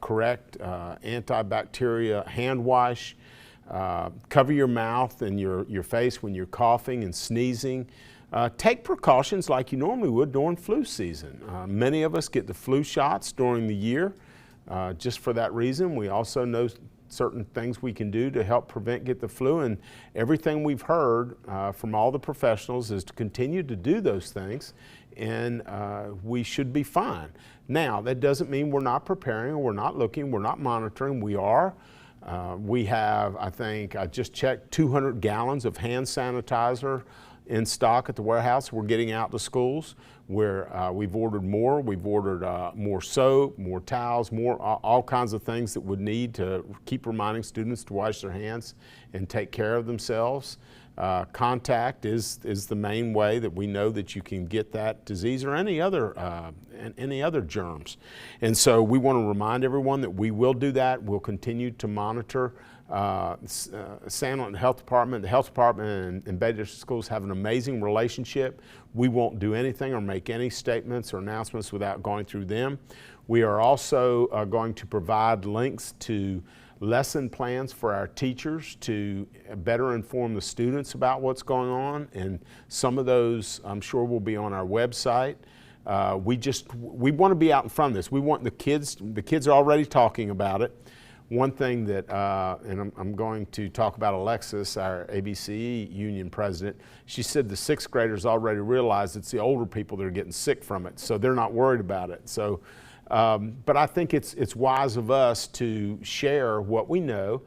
correct antibacterial hand wash. Cover your mouth and your face when you're coughing and sneezing. Take precautions like you normally would during flu season. Many of us get the flu shots during the year just for that reason. We also know certain things we can do to help get the flu, and everything we've heard from all the professionals is to continue to do those things, and we should be fine. Now, that doesn't mean we're not preparing, or we're not looking, we're not monitoring. We are. We have, I think, I just checked 200 gallons of hand sanitizer in stock at the warehouse. We're getting out to schools where we've ordered more. We've ordered more soap, more towels, all kinds of things that would need to keep reminding students to wash their hands and take care of themselves. Contact is the main way that we know that you can get that disease or any other germs. And so we want to remind everyone that we will do that. We'll continue to monitor. San Antonio Health Department, the Health Department and Bay District Schools have an amazing relationship. We won't do anything or make any statements or announcements without going through them. We are also going to provide links to lesson plans for our teachers to better inform the students about what's going on, and some of those I'm sure will be on our website. We want to be out in front of this. We want the kids are already talking about it. One thing that, and I'm going to talk about Alexis, our ABCE union president, she said the sixth graders already realize it's the older people that are getting sick from it, so they're not worried about it. So, but I think it's wise of us to share what we know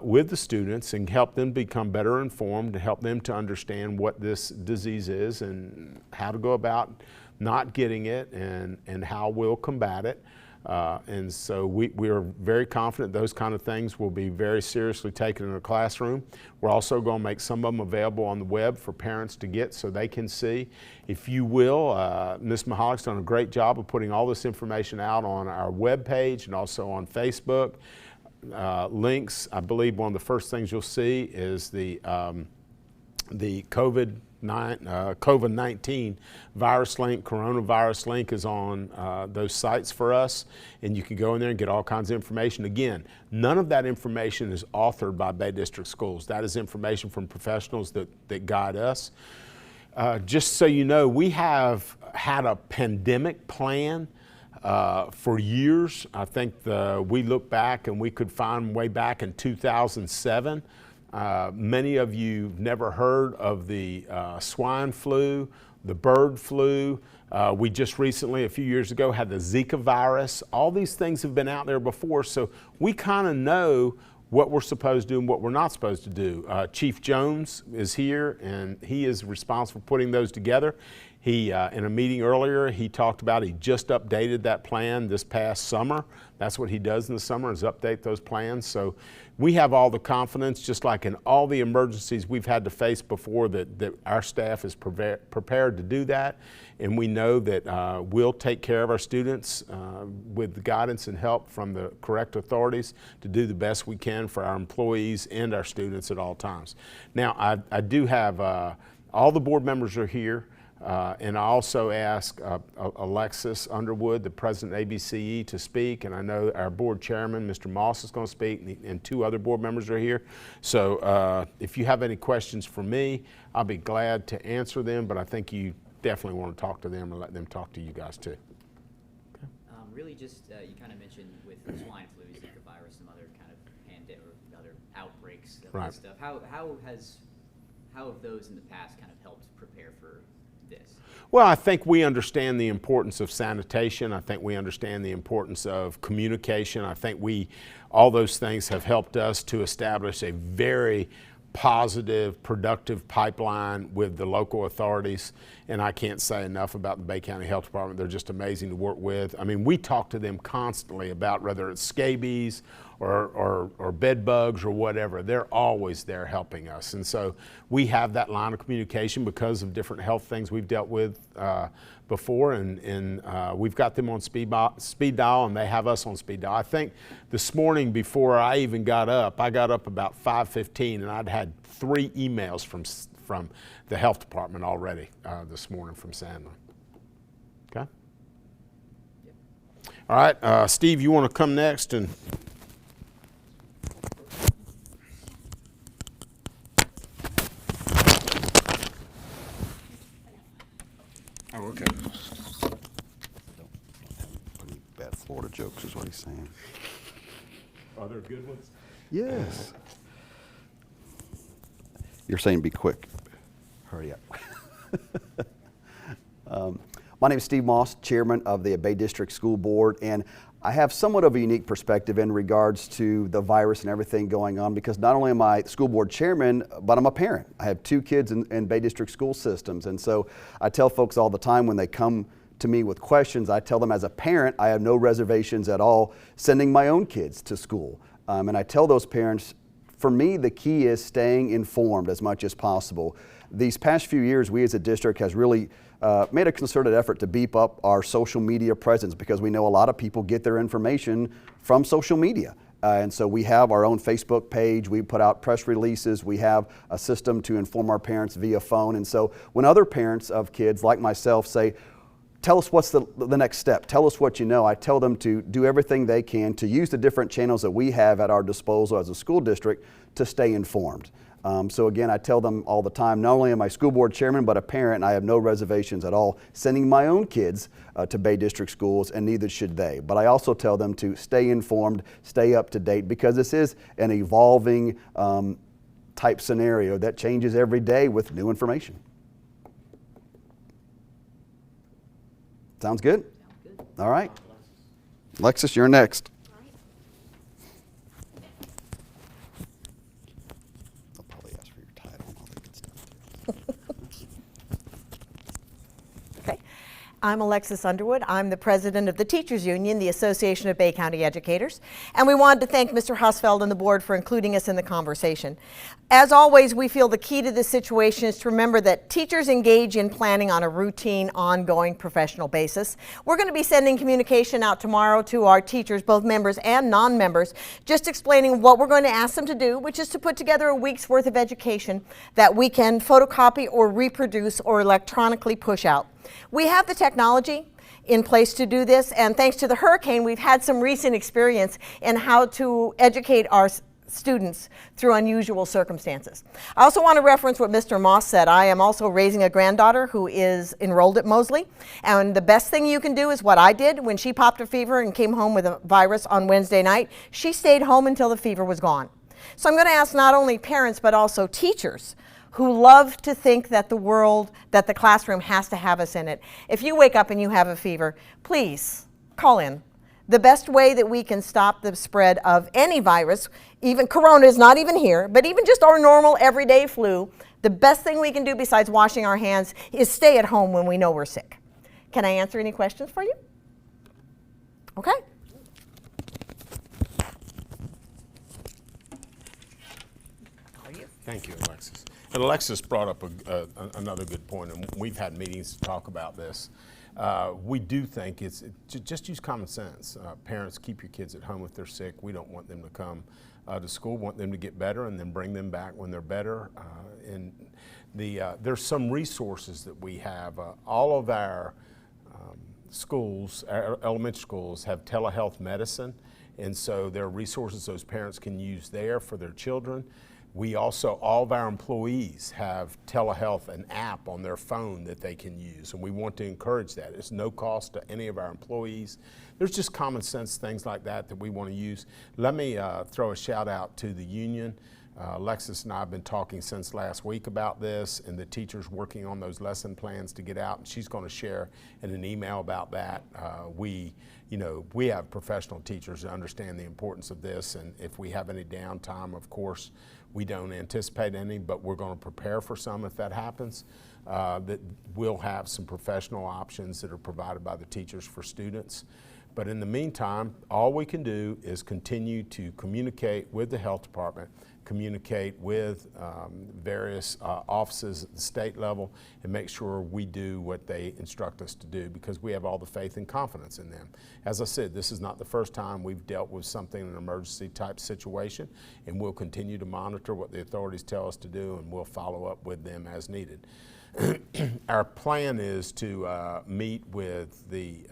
with the students and help them become better informed, to help them to understand what this disease is and how to go about not getting it and how we'll combat it. And so we are very confident those kind of things will be very seriously taken in the classroom. We're also going to make some of them available on the web for parents to get so they can see. If you will, Ms. Mihalik's done a great job of putting all this information out on our web page and also on Facebook. Links, I believe one of the first things you'll see is the COVID-19 virus link, coronavirus link is on those sites for us, and you can go in there and get all kinds of information. Again, none of that information is authored by Bay District Schools. That is information from professionals that guide us. Just so you know, we have had a pandemic plan for years. I think we look back and we could find way back in 2007. Many of you never heard of the swine flu, the bird flu. We just recently, a few years ago, had the Zika virus. All these things have been out there before, so we kind of know what we're supposed to do and what we're not supposed to do. Chief Jones is here, and he is responsible for putting those together. He, in a meeting earlier, he talked about he just updated that plan this past summer. That's what he does in the summer, is update those plans. So we have all the confidence, just like in all the emergencies we've had to face before, that our staff is prepared to do that. And we know that we'll take care of our students with the guidance and help from the correct authorities to do the best we can for our employees and our students at all times. Now, I do have, all the board members are here. And I also asked Alexis Underwood, the president of ABCE, to speak, and I know our board chairman, Mr. Moss, is going to speak, and two other board members are here. So if you have any questions for me, I'll be glad to answer them, but I think you definitely want to talk to them and let them talk to you guys too. Okay. Really just, you kind of mentioned with the swine flu, Zika virus, some other kind of pandemic or other outbreaks of right. this stuff. How have those in the past kind of helped prepare for this? Well, I think we understand the importance of sanitation. I think we understand the importance of communication. I think all those things have helped us to establish a very positive, productive pipeline with the local authorities. And I can't say enough about the Bay County Health Department. They're just amazing to work with. I mean, we talk to them constantly about whether it's scabies or bed bugs or whatever. They're always there helping us. And so we have that line of communication because of different health things we've dealt with before, and we've got them on speed dial, and they have us on speed dial. I think this morning before I even got up, I got up about 5:15, and I'd had 3 emails from the health department already this morning from Sandlin. Okay? Yep. All right, Steve, you want to come next? And oh, okay. Pretty bad Florida jokes is what he's saying. Are there good ones? Yes. You're saying be quick. Hurry up. My name is Steve Moss, chairman of the Bay District School Board, and I have somewhat of a unique perspective in regards to the virus and everything going on, because not only am I school board chairman, but I'm a parent. I have 2 kids in Bay District school systems, and so I tell folks all the time when they come to me with questions, I tell them as a parent, I have no reservations at all sending my own kids to school. And I tell those parents, for me, the key is staying informed as much as possible. These past few years, we as a district has really made a concerted effort to beef up our social media presence, because we know a lot of people get their information from social media. And so we have our own Facebook page, we put out press releases, we have a system to inform our parents via phone. And so when other parents of kids like myself say, tell us what's the next step, tell us what you know, I tell them to do everything they can to use the different channels that we have at our disposal as a school district to stay informed. So again, I tell them all the time, not only am I school board chairman, but a parent, and I have no reservations at all sending my own kids to Bay District schools, and neither should they. But I also tell them to stay informed, stay up to date, because this is an evolving type scenario that changes every day with new information. Sounds good? Sounds good. All right. Alexis, you're next. They'll probably ask for your title and all that good stuff. Okay. I'm Alexis Underwood. I'm the president of the Teachers Union, the Association of Bay County Educators, and we wanted to thank Mr. Husfeld and the board for including us in the conversation. As always, we feel the key to this situation is to remember that teachers engage in planning on a routine, ongoing, professional basis. We're going to be sending communication out tomorrow to our teachers, both members and non-members, just explaining what we're going to ask them to do, which is to put together a week's worth of education that we can photocopy or reproduce or electronically push out. We have the technology in place to do this, and thanks to the hurricane, we've had some recent experience in how to educate our students through unusual circumstances. I also want to reference what Mr. Moss said. I am also raising a granddaughter who is enrolled at Mosley, and the best thing you can do is what I did when she popped a fever and came home with a virus on Wednesday night. She stayed home until the fever was gone. So I'm going to ask not only parents but also teachers who love to think that the classroom has to have us in it. If you wake up and you have a fever, please call in. The best way that we can stop the spread of any virus, even corona is not even here, but even just our normal everyday flu, the best thing we can do besides washing our hands is stay at home when we know we're sick. Can I answer any questions for you? Okay. Thank you, Alexis. And Alexis brought up another good point, and we've had meetings to talk about this. We do think just use common sense. Parents, keep your kids at home if they're sick. We don't want them to come to school. We want them to get better and then bring them back when they're better. There's some resources that we have. All of our schools, our elementary schools, have telehealth medicine, and so there are resources those parents can use there for their children. We also, all of our employees have telehealth, an app on their phone that they can use, and we want to encourage that. It's no cost to any of our employees. There's just common sense things like that we want to use. Let me throw a shout out to the union. Alexis and I have been talking since last week about this, and the teachers working on those lesson plans to get out, and she's going to share in an email about that. We have professional teachers that understand the importance of this, and if we have any downtime, of course, we don't anticipate any, but we're going to prepare for some if that happens. That we'll have some professional options that are provided by the teachers for students. But in the meantime, all we can do is continue to communicate with the health department, communicate with various offices at the state level, and make sure we do what they instruct us to do, because we have all the faith and confidence in them. As I said, this is not the first time we've dealt with something in an emergency type situation, and we'll continue to monitor what the authorities tell us to do, and we'll follow up with them as needed. Our plan is to meet with the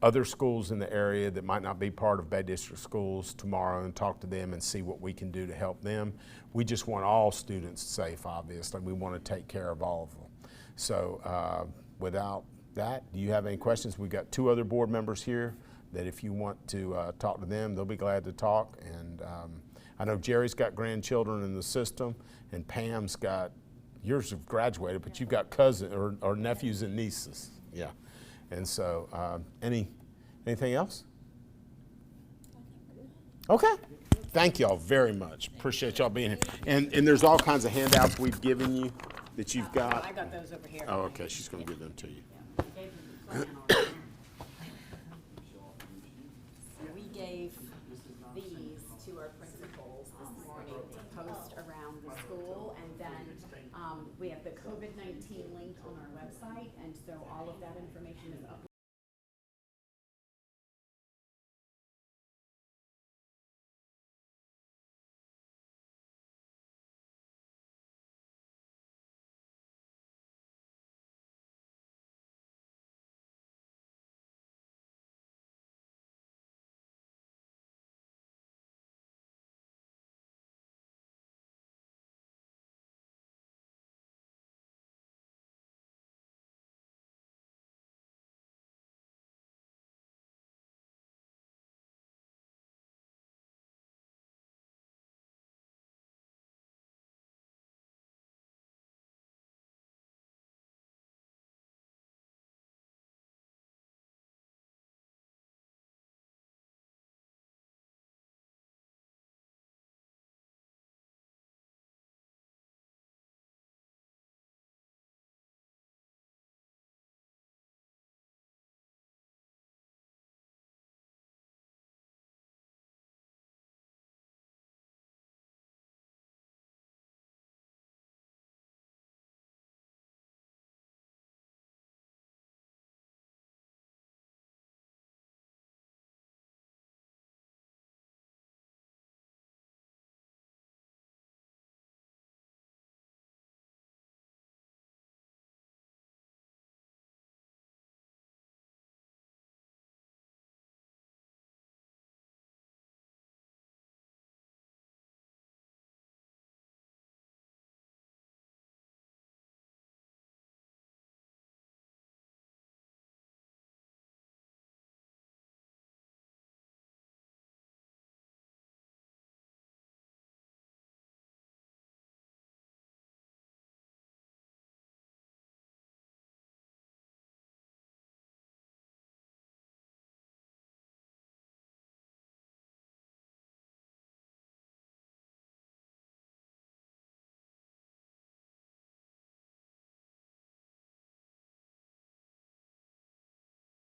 other schools in the area that might not be part of Bay District Schools tomorrow and talk to them and see what we can do to help them. We just want all students safe, obviously. We want to take care of all of them. So without that, do you have any questions? We've got 2 other board members here that if you want to talk to them, they'll be glad to talk. And I know Jerry's got grandchildren in the system, and Pam's got, yours have graduated, but you've got cousins or nephews and nieces. Yeah. And so, anything else? Okay. Thank y'all very much. Appreciate y'all being here. And there's all kinds of handouts we've given you that you've got. I got those over here. Oh, okay. She's going to give them to you. Gave them the plan already. So we gave these to our principals this morning to post around the school, and then we have the COVID-19 link on our website, and so all of that information is uploaded